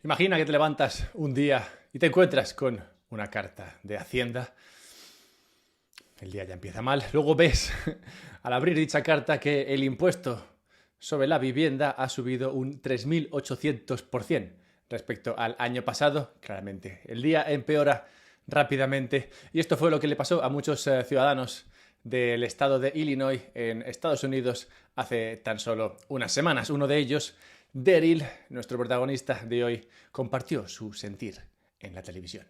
Imagina que te levantas un día y te encuentras con una carta de Hacienda. El día ya empieza mal. Luego ves, al abrir dicha carta, que el impuesto sobre la vivienda ha subido un 3.800% respecto al año pasado. Claramente, el día empeora rápidamente. Y esto fue lo que le pasó a muchos ciudadanos del estado de Illinois en Estados Unidos hace tan solo unas semanas. Uno de ellos, Daryl, nuestro protagonista de hoy, compartió su sentir en la televisión.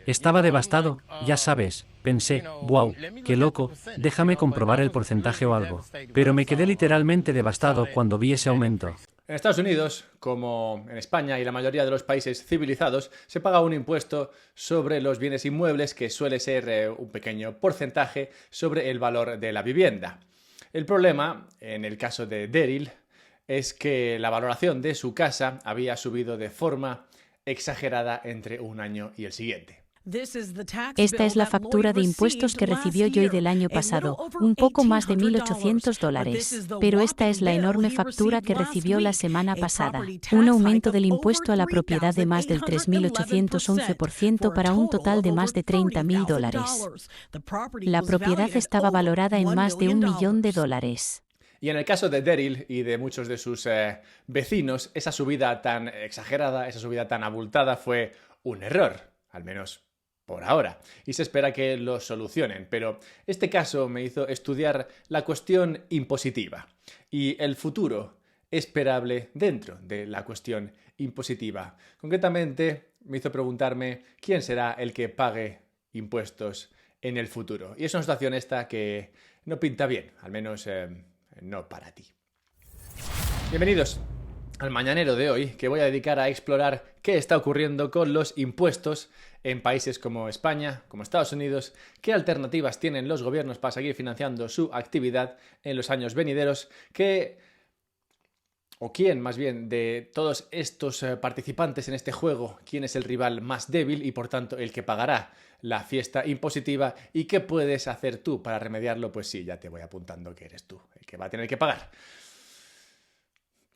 Estaba devastado, ya sabes. Pensé, wow, qué loco, déjame comprobar el porcentaje o algo. Pero me quedé literalmente devastado cuando vi ese aumento. En Estados Unidos, como en España y la mayoría de los países civilizados, se paga un impuesto sobre los bienes inmuebles que suele ser un pequeño porcentaje sobre el valor de la vivienda. El problema, en el caso de Daryl, es que la valoración de su casa había subido de forma exagerada entre un año y el siguiente. Esta es la factura de impuestos que recibió Joy del año pasado, un poco más de $1.800. Pero esta es la enorme factura que recibió la semana pasada. Un aumento del impuesto a la propiedad de más del 3.811% para un total de más de $30.000. La propiedad estaba valorada en más de $1 millón. Y en el caso de Daryl y de muchos de sus vecinos, esa subida tan exagerada, esa subida tan abultada fue un error, al menos por ahora, y se espera que lo solucionen. Pero este caso me hizo estudiar la cuestión impositiva y el futuro esperable dentro de la cuestión impositiva. Concretamente, me hizo preguntarme quién será el que pague impuestos en el futuro. Y es una situación esta que no pinta bien, al menos no para ti. Bienvenidos al mañanero de hoy, que voy a dedicar a explorar qué está ocurriendo con los impuestos en países como España, como Estados Unidos, qué alternativas tienen los gobiernos para seguir financiando su actividad en los años venideros, quién más bien de todos estos participantes en este juego, quién es el rival más débil y por tanto el que pagará la fiesta impositiva y qué puedes hacer tú para remediarlo. Pues sí, ya te voy apuntando que eres tú el que va a tener que pagar.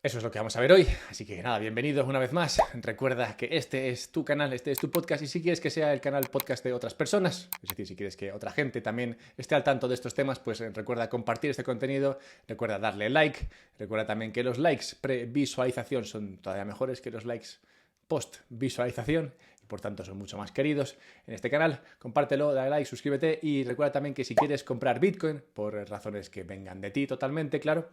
Eso es lo que vamos a ver hoy, así que nada, bienvenidos una vez más. Recuerda que este es tu canal, este es tu podcast, y si quieres que sea el canal podcast de otras personas, es decir, si quieres que otra gente también esté al tanto de estos temas, pues recuerda compartir este contenido, recuerda darle like, recuerda también que los likes pre-visualización son todavía mejores que los likes post-visualización, y por tanto son mucho más queridos en este canal. Compártelo, dale like, suscríbete, y recuerda también que si quieres comprar Bitcoin, por razones que vengan de ti totalmente, claro,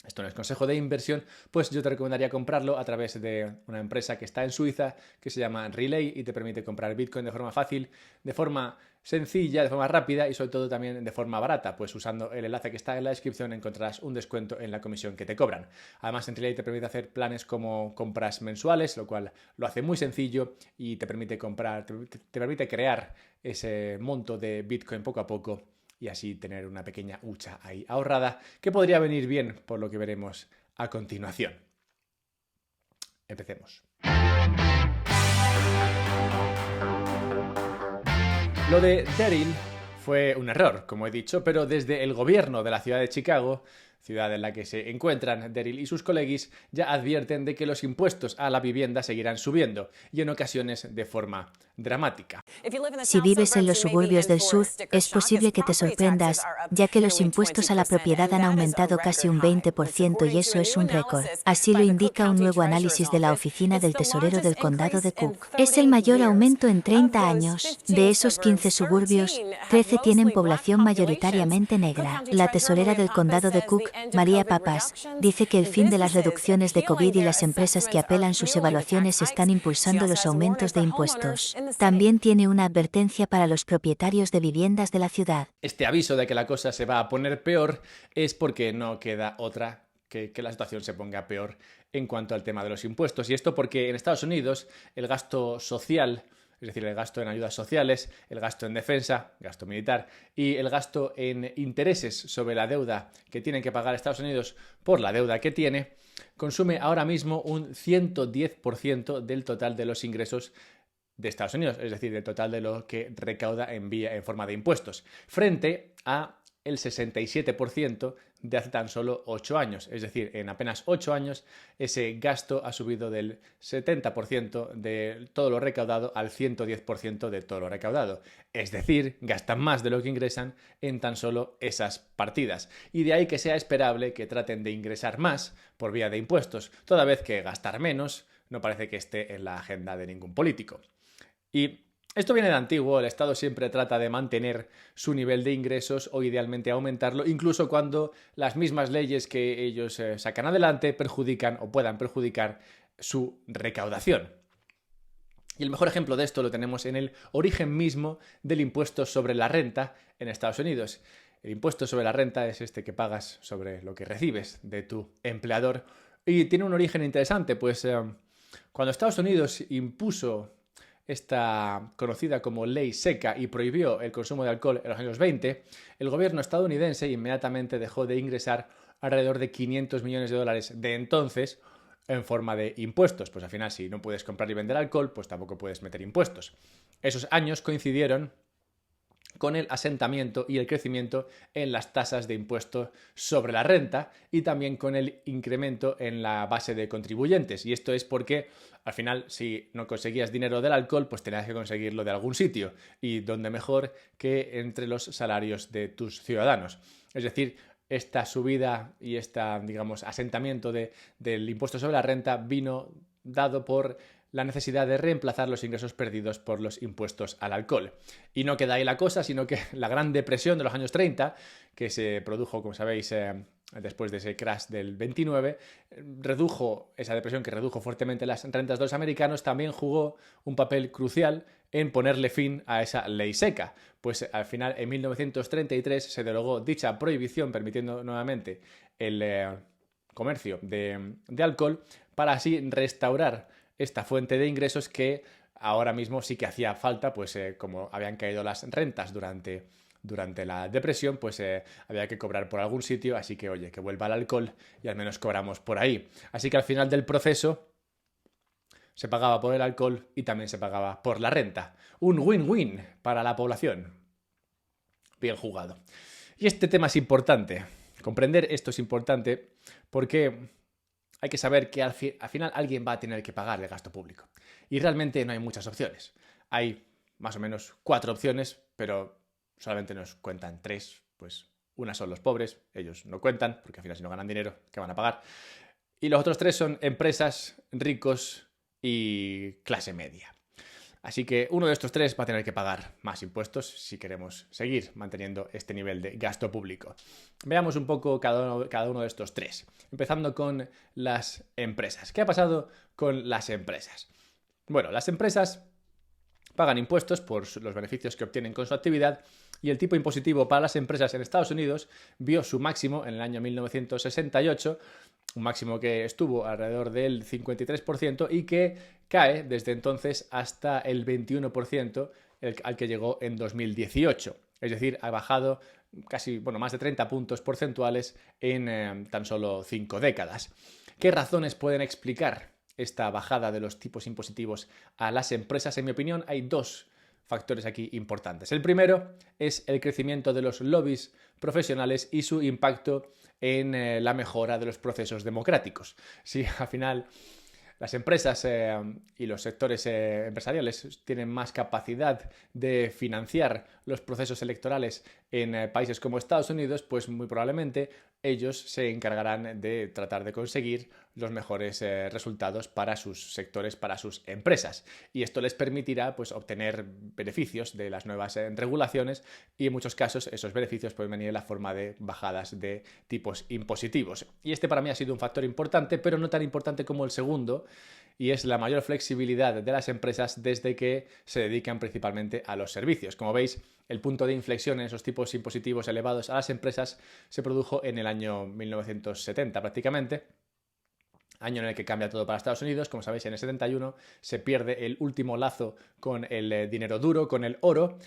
esto no es consejo de inversión, pues yo te recomendaría comprarlo a través de una empresa que está en Suiza, que se llama Relay, y te permite comprar Bitcoin de forma fácil, de forma sencilla, de forma rápida y sobre todo también de forma barata, pues usando el enlace que está en la descripción encontrarás un descuento en la comisión que te cobran. Además, en Relay te permite hacer planes como compras mensuales, lo cual lo hace muy sencillo y te permite te permite crear ese monto de Bitcoin poco a poco, y así tener una pequeña hucha ahí ahorrada que podría venir bien por lo que veremos a continuación. Empecemos. Lo de Daryl fue un error, como he dicho, pero desde el gobierno de la ciudad de Chicago, ciudad en la que se encuentran Daryl y sus coleguis, ya advierten de que los impuestos a la vivienda seguirán subiendo, y en ocasiones de forma dramática. Si vives en los suburbios del sur, es posible que te sorprendas, ya que los impuestos a la propiedad han aumentado casi un 20% y eso es un récord. Así lo indica un nuevo análisis de la Oficina del Tesorero del Condado de Cook. Es el mayor aumento en 30 años. De esos 15 suburbios, 13 tienen población mayoritariamente negra. La tesorera del Condado de Cook, María Papas, dice que el fin de las reducciones de COVID y las empresas que apelan sus evaluaciones están impulsando los aumentos de impuestos. También tiene una advertencia para los propietarios de viviendas de la ciudad. Este aviso de que la cosa se va a poner peor es porque no queda otra que la situación se ponga peor en cuanto al tema de los impuestos. Y esto porque en Estados Unidos el gasto social, es decir, el gasto en ayudas sociales, el gasto en defensa, gasto militar y el gasto en intereses sobre la deuda que tienen que pagar Estados Unidos por la deuda que tiene, consume ahora mismo un 110% del total de los ingresos de Estados Unidos, es decir, del total de lo que recauda en forma de impuestos, frente a el 67% de hace tan solo 8 años. Es decir, en apenas 8 años ese gasto ha subido del 70% de todo lo recaudado al 110% de todo lo recaudado. Es decir, gastan más de lo que ingresan en tan solo esas partidas. Y de ahí que sea esperable que traten de ingresar más por vía de impuestos, toda vez que gastar menos no parece que esté en la agenda de ningún político. Y esto viene de antiguo, el Estado siempre trata de mantener su nivel de ingresos o idealmente aumentarlo, incluso cuando las mismas leyes que ellos sacan adelante perjudican o puedan perjudicar su recaudación. Y el mejor ejemplo de esto lo tenemos en el origen mismo del impuesto sobre la renta en Estados Unidos. El impuesto sobre la renta es este que pagas sobre lo que recibes de tu empleador y tiene un origen interesante, pues cuando Estados Unidos impuso esta conocida como ley seca y prohibió el consumo de alcohol en los años 20, el gobierno estadounidense inmediatamente dejó de ingresar alrededor de 500 millones de dólares de entonces en forma de impuestos. Pues al final, si no puedes comprar y vender alcohol, pues tampoco puedes meter impuestos. Esos años coincidieron con el asentamiento y el crecimiento en las tasas de impuestos sobre la renta y también con el incremento en la base de contribuyentes. Y esto es porque, al final, si no conseguías dinero del alcohol, pues tenías que conseguirlo de algún sitio. Y dónde mejor que entre los salarios de tus ciudadanos. Es decir, esta subida y digamos, asentamiento del impuesto sobre la renta vino dado por la necesidad de reemplazar los ingresos perdidos por los impuestos al alcohol. Y no queda ahí la cosa, sino que la Gran Depresión de los años 30, que se produjo, como sabéis, después de ese crash del 29, esa depresión que redujo fuertemente las rentas de los americanos, también jugó un papel crucial en ponerle fin a esa ley seca. Pues al final, en 1933, se derogó dicha prohibición, permitiendo nuevamente el comercio de alcohol, para así restaurar esta fuente de ingresos que ahora mismo sí que hacía falta, pues como habían caído las rentas durante la depresión, pues había que cobrar por algún sitio, así que oye, que vuelva el alcohol y al menos cobramos por ahí. Así que al final del proceso se pagaba por el alcohol y también se pagaba por la renta. Un win-win para la población. Bien jugado. Y este tema es importante. Comprender esto es importante porque hay que saber que al final alguien va a tener que pagar el gasto público. Y realmente no hay muchas opciones. Hay más o menos 4 opciones, pero solamente nos cuentan 3. Pues una son los pobres, ellos no cuentan, porque al final si no ganan dinero, ¿qué van a pagar? Y los otros 3 son empresas, ricos y clase media. Así que uno de estos 3 va a tener que pagar más impuestos si queremos seguir manteniendo este nivel de gasto público. Veamos un poco cada uno de estos 3. Empezando con las empresas. ¿Qué ha pasado con las empresas? Bueno, las empresas pagan impuestos por los beneficios que obtienen con su actividad y el tipo impositivo para las empresas en Estados Unidos vio su máximo en el año 1968, un máximo que estuvo alrededor del 53% y que cae desde entonces hasta el 21% al que llegó en 2018. Es decir, ha bajado casi, más de 30 puntos porcentuales en tan solo 5 décadas. ¿Qué razones pueden explicar esta bajada de los tipos impositivos a las empresas? En mi opinión, hay 2 factores aquí importantes. El primero es el crecimiento de los lobbies profesionales y su impacto en la mejora de los procesos democráticos. Si al final las empresas y los sectores empresariales tienen más capacidad de financiar los procesos electorales en países como Estados Unidos, pues muy probablemente ellos se encargarán de tratar de conseguir los mejores resultados para sus sectores, para sus empresas. Y esto les permitirá pues, obtener beneficios de las nuevas regulaciones y en muchos casos esos beneficios pueden venir en la forma de bajadas de tipos impositivos. Y este para mí ha sido un factor importante, pero no tan importante como el segundo, y es la mayor flexibilidad de las empresas desde que se dedican principalmente a los servicios. Como veis, el punto de inflexión en esos tipos impositivos elevados a las empresas se produjo en el año 1970 prácticamente, año en el que cambia todo para Estados Unidos. Como sabéis, en el 71 se pierde el último lazo con el dinero duro, con el oro,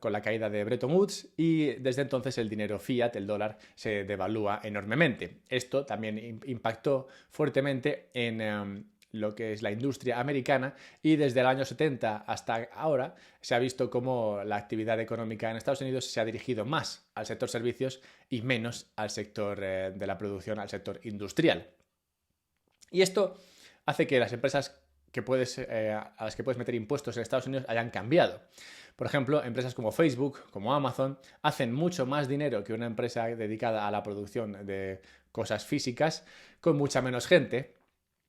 con la caída de Bretton Woods, y desde entonces el dinero fiat, el dólar, se devalúa enormemente. Esto también impactó fuertemente en lo que es la industria americana, y desde el año 70 hasta ahora se ha visto cómo la actividad económica en Estados Unidos se ha dirigido más al sector servicios y menos al sector de la producción, al sector industrial. Y esto hace que las empresas a las que puedes meter impuestos en Estados Unidos hayan cambiado. Por ejemplo, empresas como Facebook, como Amazon, hacen mucho más dinero que una empresa dedicada a la producción de cosas físicas con mucha menos gente,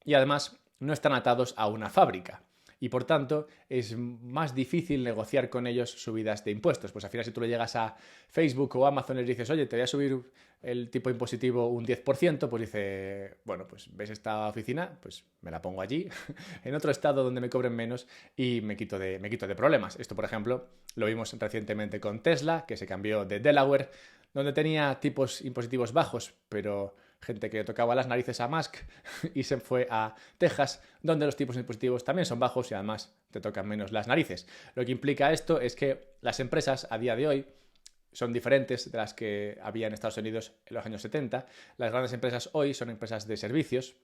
y además no están atados a una fábrica. Y por tanto es más difícil negociar con ellos subidas de impuestos. Pues al final, si tú le llegas a Facebook o Amazon y les dices, oye, te voy a subir el tipo impositivo un 10%, pues dice, bueno, pues ves esta oficina, pues me la pongo allí, en otro estado donde me cobren menos y me quito de problemas. Esto, por ejemplo, lo vimos recientemente con Tesla, que se cambió de Delaware, donde tenía tipos impositivos bajos, pero gente que tocaba las narices a Musk, y se fue a Texas, donde los tipos impositivos también son bajos y además te tocan menos las narices. Lo que implica esto es que las empresas a día de hoy son diferentes de las que había en Estados Unidos en los años 70. Las grandes empresas hoy son empresas de servicios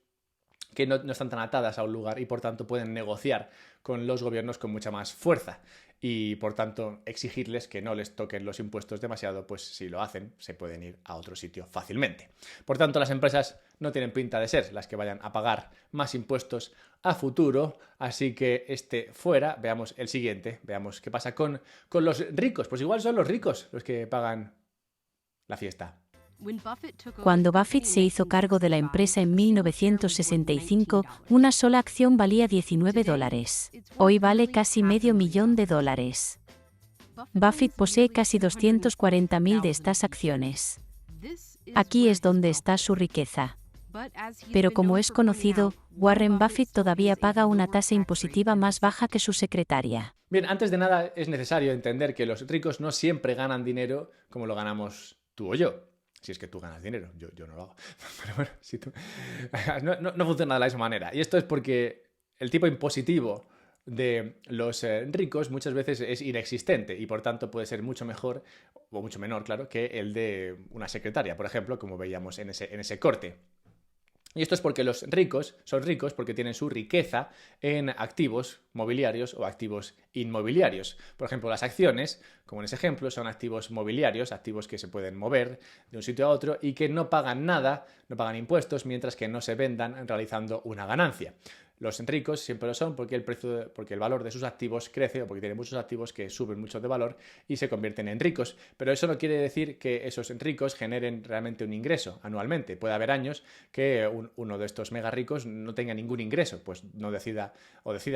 que no están tan atadas a un lugar y por tanto pueden negociar con los gobiernos con mucha más fuerza y por tanto exigirles que no les toquen los impuestos demasiado, pues si lo hacen se pueden ir a otro sitio fácilmente. Por tanto, las empresas no tienen pinta de ser las que vayan a pagar más impuestos a futuro, así que fuera, veamos el siguiente, veamos qué pasa con los ricos. Pues igual son los ricos los que pagan la fiesta. Cuando Buffett se hizo cargo de la empresa en 1965, una sola acción valía $19. Hoy vale casi $500,000. Buffett posee casi 240.000 de estas acciones. Aquí es donde está su riqueza. Pero como es conocido, Warren Buffett todavía paga una tasa impositiva más baja que su secretaria. Bien, antes de nada es necesario entender que los ricos no siempre ganan dinero como lo ganamos tú o yo. Si es que tú ganas dinero, yo no lo hago. Pero bueno, si tú... no funciona de la misma manera. Y esto es porque el tipo impositivo de los ricos muchas veces es inexistente y por tanto puede ser mucho mejor, o mucho menor, claro, que el de una secretaria, por ejemplo, como veíamos en ese corte. Y esto es porque los ricos son ricos porque tienen su riqueza en activos mobiliarios o activos inmobiliarios. Por ejemplo, las acciones, como en ese ejemplo, son activos mobiliarios, activos que se pueden mover de un sitio a otro y que no pagan nada, no pagan impuestos, mientras que no se vendan realizando una ganancia. Los ricos siempre lo son porque el valor de sus activos crece o porque tienen muchos activos que suben mucho de valor y se convierten en ricos. Pero eso no quiere decir que esos ricos generen realmente un ingreso anualmente. Puede haber años que uno de estos mega ricos no tenga ningún ingreso, pues no decida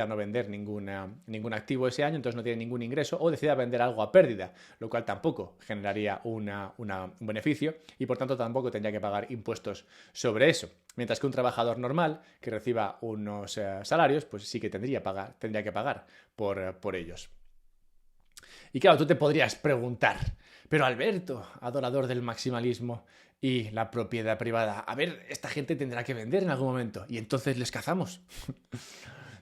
no vender ningún activo ese año, entonces no tiene ningún ingreso, o decida vender algo a pérdida, lo cual tampoco generaría un beneficio y por tanto tampoco tendría que pagar impuestos sobre eso. Mientras que un trabajador normal que reciba unos salarios, pues sí que tendría que pagar por ellos. Y claro, tú te podrías preguntar, pero Alberto, adorador del maximalismo y la propiedad privada, a ver, esta gente tendrá que vender en algún momento y entonces les cazamos.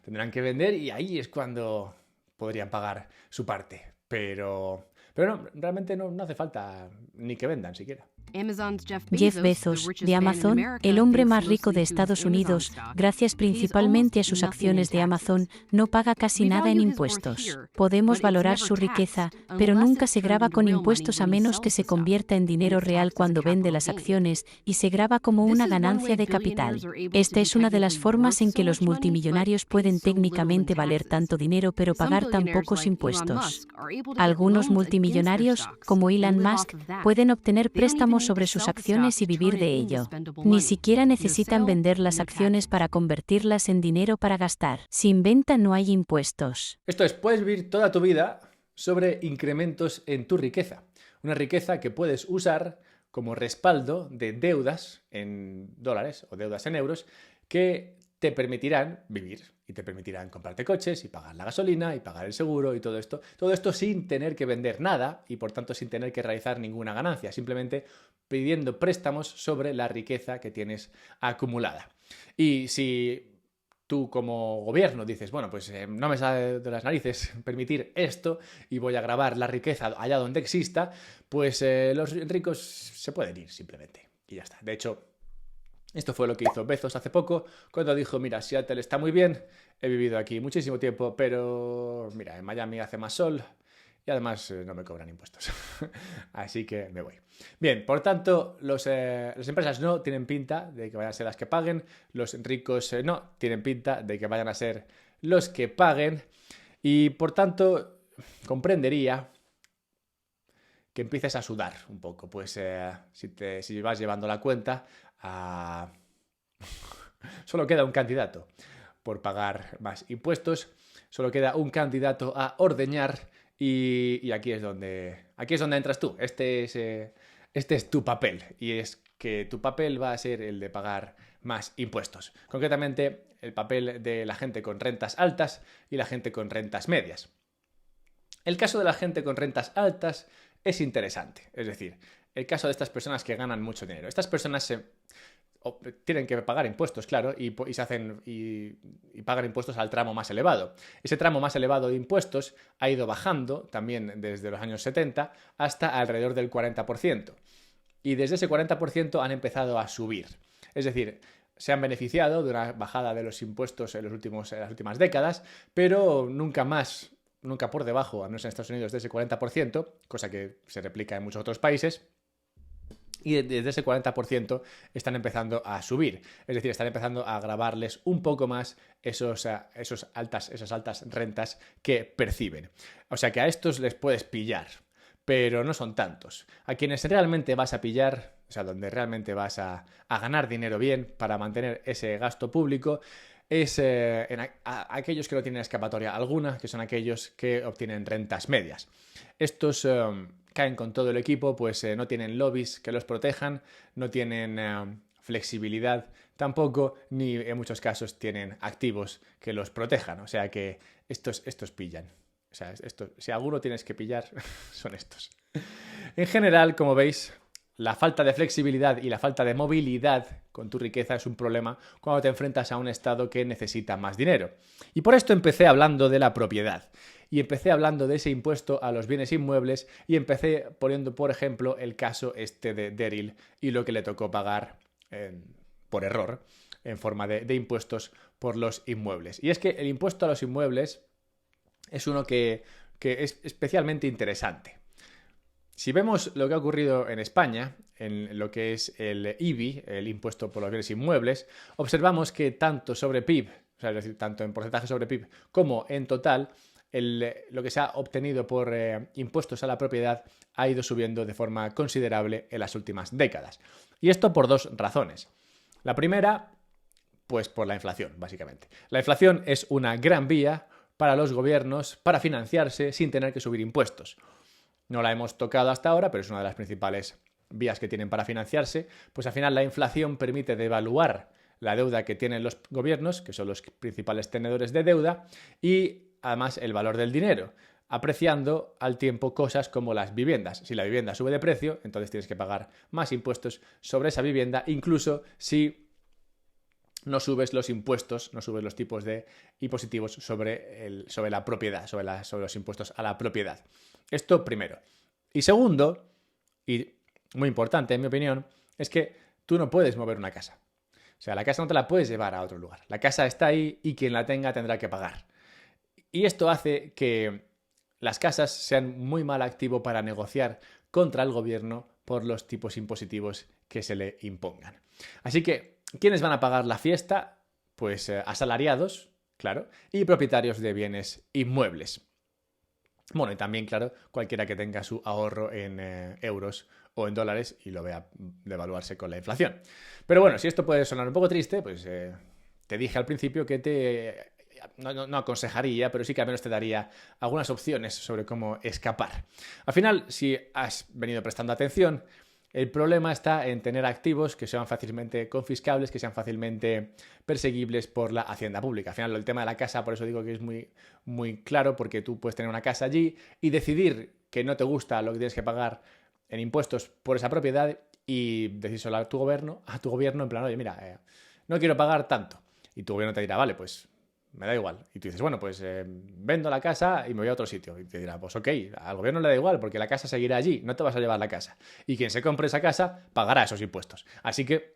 Tendrán que vender y ahí es cuando podrían pagar su parte. Pero no, realmente no hace falta ni que vendan siquiera. Jeff Bezos, de Amazon, el hombre más rico de Estados Unidos, gracias principalmente a sus acciones de Amazon, no paga casi nada en impuestos. Podemos valorar su riqueza, pero nunca se grava con impuestos a menos que se convierta en dinero real cuando vende las acciones y se grava como una ganancia de capital. Esta es una de las formas en que los multimillonarios pueden técnicamente valer tanto dinero pero pagar tan pocos impuestos. Algunos multimillonarios, como Elon Musk, pueden obtener préstamos sobre sus acciones y vivir de ello. Ni siquiera necesitan vender las acciones para convertirlas en dinero para gastar. Sin venta no hay impuestos. Esto es, puedes vivir toda tu vida sobre incrementos en tu riqueza. Una riqueza que puedes usar como respaldo de deudas en dólares o deudas en euros que te permitirán vivir y te permitirán comprarte coches y pagar la gasolina y pagar el seguro y todo esto. Todo esto sin tener que vender nada y por tanto sin tener que realizar ninguna ganancia, simplemente pidiendo préstamos sobre la riqueza que tienes acumulada. Y si tú como gobierno dices, bueno, pues no me sale de las narices permitir esto y voy a gravar la riqueza allá donde exista, pues los ricos se pueden ir simplemente y ya está. De hecho, Esto fue lo que hizo Bezos hace poco, cuando dijo, mira, Seattle está muy bien, he vivido aquí muchísimo tiempo, pero mira, en Miami hace más sol y además no me cobran impuestos. Así que me voy. Bien, por tanto, las empresas no tienen pinta de que vayan a ser las que paguen, los ricos no tienen pinta de que vayan a ser los que paguen y por tanto comprendería que empieces a sudar un poco, pues si vas llevando la cuenta, solo queda un candidato por pagar más impuestos, solo queda un candidato a ordeñar y aquí es donde entras tú. Este es tu papel y es que tu papel va a ser el de pagar más impuestos. Concretamente, el papel de la gente con rentas altas y la gente con rentas medias. El caso de la gente con rentas altas es interesante, es decir, el caso de estas personas que ganan mucho dinero. Estas personas tienen que pagar impuestos, claro, y pagan impuestos al tramo más elevado. Ese tramo más elevado de impuestos ha ido bajando también desde los años 70 hasta alrededor del 40%. Y desde ese 40% han empezado a subir. Es decir, se han beneficiado de una bajada de los impuestos en las últimas décadas, pero nunca por debajo, al menos en Estados Unidos, de ese 40%, cosa que se replica en muchos otros países, y desde ese 40% están empezando a subir. Es decir, están empezando a gravarles un poco más esas altas rentas que perciben. O sea que a estos les puedes pillar, pero no son tantos. A quienes realmente vas a pillar, o sea, donde realmente vas a ganar dinero bien para mantener ese gasto público, es aquellos que no tienen escapatoria alguna, que son aquellos que obtienen rentas medias. Estos caen con todo el equipo, pues no tienen lobbies que los protejan, no tienen flexibilidad tampoco, ni en muchos casos tienen activos que los protejan. O sea que estos pillan. O sea, si alguno tienes que pillar, son estos. En general, como veis, la falta de flexibilidad y la falta de movilidad con tu riqueza es un problema cuando te enfrentas a un estado que necesita más dinero. Y por esto empecé hablando de la propiedad. Y empecé hablando de ese impuesto a los bienes inmuebles y empecé poniendo, por ejemplo, el caso de Daryl y lo que le tocó pagar por error en forma de impuestos por los inmuebles. Y es que el impuesto a los inmuebles es uno que es especialmente interesante. Si vemos lo que ha ocurrido en España, en lo que es el IBI, el impuesto por los bienes inmuebles, observamos que tanto sobre PIB, o sea, es decir, tanto en porcentaje sobre PIB como en total, lo que se ha obtenido por impuestos a la propiedad ha ido subiendo de forma considerable en las últimas décadas. Y esto por dos razones. La primera, pues por la inflación, básicamente. La inflación es una gran vía para los gobiernos para financiarse sin tener que subir impuestos. No la hemos tocado hasta ahora, pero es una de las principales vías que tienen para financiarse. Pues al final la inflación permite devaluar la deuda que tienen los gobiernos, que son los principales tenedores de deuda, y además el valor del dinero, apreciando al tiempo cosas como las viviendas. Si la vivienda sube de precio, entonces tienes que pagar más impuestos sobre esa vivienda, incluso si no subes los impuestos, no subes los tipos de impositivos sobre la propiedad, sobre los impuestos a la propiedad. Esto primero. Y segundo, y muy importante en mi opinión, es que tú no puedes mover una casa. O sea, la casa no te la puedes llevar a otro lugar. La casa está ahí y quien la tenga tendrá que pagar. Y esto hace que las casas sean muy mal activo para negociar contra el gobierno por los tipos impositivos que se le impongan. Así que, ¿quiénes van a pagar la fiesta? Pues asalariados, claro, y propietarios de bienes inmuebles. Bueno, y también, claro, cualquiera que tenga su ahorro en euros o en dólares y lo vea devaluarse con la inflación. Pero bueno, si esto puede sonar un poco triste, pues te dije al principio que no aconsejaría, pero sí que al menos te daría algunas opciones sobre cómo escapar. Al final, si has venido prestando atención, el problema está en tener activos que sean fácilmente confiscables, que sean fácilmente perseguibles por la hacienda pública. Al final, el tema de la casa, por eso digo que es muy, muy claro, porque tú puedes tener una casa allí y decidir que no te gusta lo que tienes que pagar en impuestos por esa propiedad y decírselo a tu gobierno en plan, oye, mira, no quiero pagar tanto. Y tu gobierno te dirá, vale, pues me da igual. Y tú dices, bueno, pues vendo la casa y me voy a otro sitio. Y te dirá, pues ok, al gobierno le da igual porque la casa seguirá allí, no te vas a llevar la casa. Y quien se compre esa casa pagará esos impuestos. Así que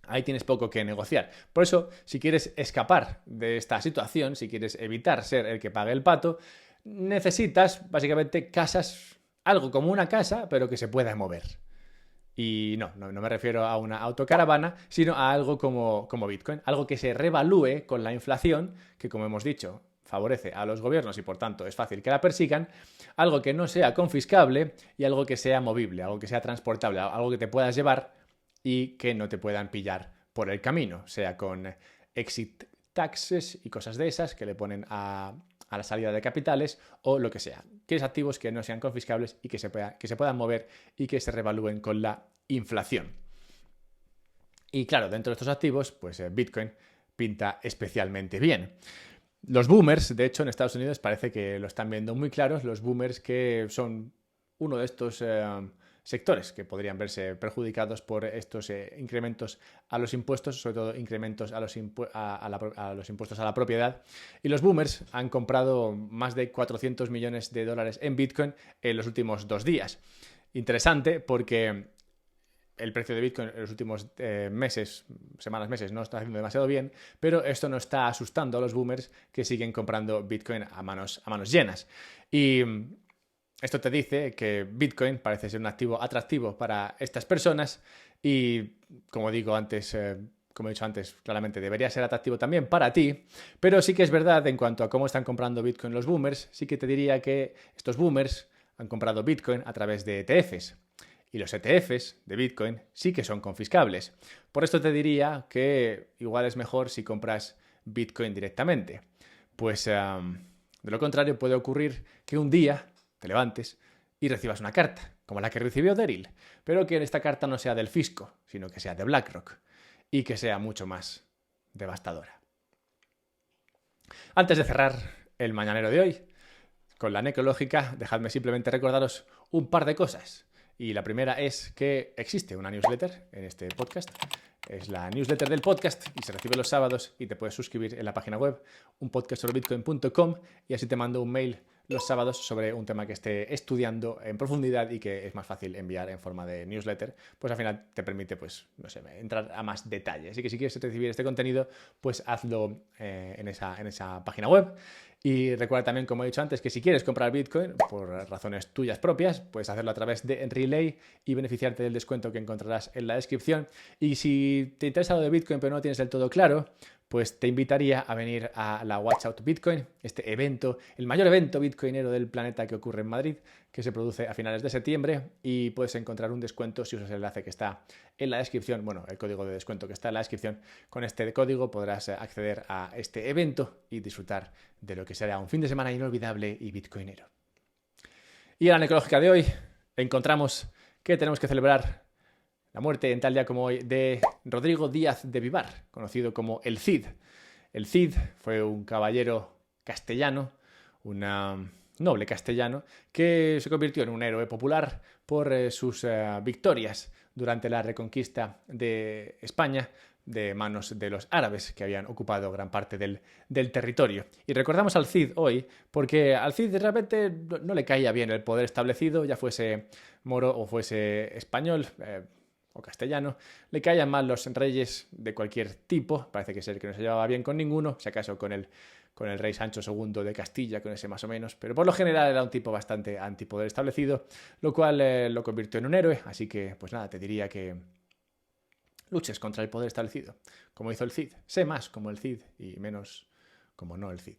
ahí tienes poco que negociar. Por eso, si quieres escapar de esta situación, si quieres evitar ser el que pague el pato, necesitas básicamente casas, algo como una casa, pero que se pueda mover. Y no me refiero a una autocaravana, sino a algo como Bitcoin, algo que se revalúe con la inflación, que como hemos dicho, favorece a los gobiernos y por tanto es fácil que la persigan, algo que no sea confiscable y algo que sea movible, algo que sea transportable, algo que te puedas llevar y que no te puedan pillar por el camino, sea con exit taxes y cosas de esas que le ponen a la salida de capitales o lo que sea. Quieres activos que no sean confiscables y que se puedan mover y que se revalúen con la inflación. Y claro, dentro de estos activos, pues Bitcoin pinta especialmente bien. Los boomers, de hecho, en Estados Unidos parece que lo están viendo muy claros, los boomers que son uno de estos sectores que podrían verse perjudicados por estos incrementos a los impuestos, sobre todo incrementos a los impuestos a la propiedad. Y los boomers han comprado más de 400 millones de dólares en Bitcoin en los últimos 2 días. Interesante porque el precio de Bitcoin en los últimos meses no está haciendo demasiado bien, pero esto no está asustando a los boomers que siguen comprando Bitcoin a manos llenas. Y esto te dice que Bitcoin parece ser un activo atractivo para estas personas y, como he dicho antes, claramente debería ser atractivo también para ti, pero sí que es verdad en cuanto a cómo están comprando Bitcoin los boomers, sí que te diría que estos boomers han comprado Bitcoin a través de ETFs. Y los ETFs de Bitcoin sí que son confiscables. Por esto te diría que igual es mejor si compras Bitcoin directamente. Pues de lo contrario puede ocurrir que un día te levantes y recibas una carta, como la que recibió Daryl, pero que esta carta no sea del fisco, sino que sea de BlackRock y que sea mucho más devastadora. Antes de cerrar el mañanero de hoy, con la necrológica, dejadme simplemente recordaros un par de cosas. Y la primera es que existe una newsletter en este podcast. Es la newsletter del podcast y se recibe los sábados y te puedes suscribir en la página web unpodcastsorbitcoin.com y así te mando un mail los sábados sobre un tema que esté estudiando en profundidad y que es más fácil enviar en forma de newsletter, pues al final te permite, pues, no sé, entrar a más detalle. Así que si quieres recibir este contenido, pues hazlo en esa página web. Y recuerda también, como he dicho antes, que si quieres comprar Bitcoin por razones tuyas propias, puedes hacerlo a través de Relay y beneficiarte del descuento que encontrarás en la descripción. Y si te interesa lo de Bitcoin pero no tienes del todo claro, pues te invitaría a venir a la Watch Out Bitcoin, este evento, el mayor evento bitcoinero del planeta que ocurre en Madrid, que se produce a finales de septiembre y puedes encontrar un descuento si usas el enlace que está en la descripción, bueno, el código de descuento que está en la descripción. Con este código podrás acceder a este evento y disfrutar de lo que será un fin de semana inolvidable y bitcoinero. Y en la necrológica de hoy encontramos que tenemos que celebrar la muerte en tal día como hoy de Rodrigo Díaz de Vivar, conocido como el Cid. El Cid fue un caballero castellano, un noble castellano, que se convirtió en un héroe popular por sus victorias durante la reconquista de España de manos de los árabes que habían ocupado gran parte del territorio. Y recordamos al Cid hoy porque al Cid realmente no le caía bien el poder establecido, ya fuese moro o fuese español, o castellano, le caían mal los reyes de cualquier tipo, parece que ser que no se llevaba bien con ninguno, si acaso con el rey Sancho II de Castilla, con ese más o menos, pero por lo general era un tipo bastante antipoder establecido, lo cual lo convirtió en un héroe, así que pues nada, te diría que luches contra el poder establecido, como hizo el Cid, sé más como el Cid y menos como no el Cid.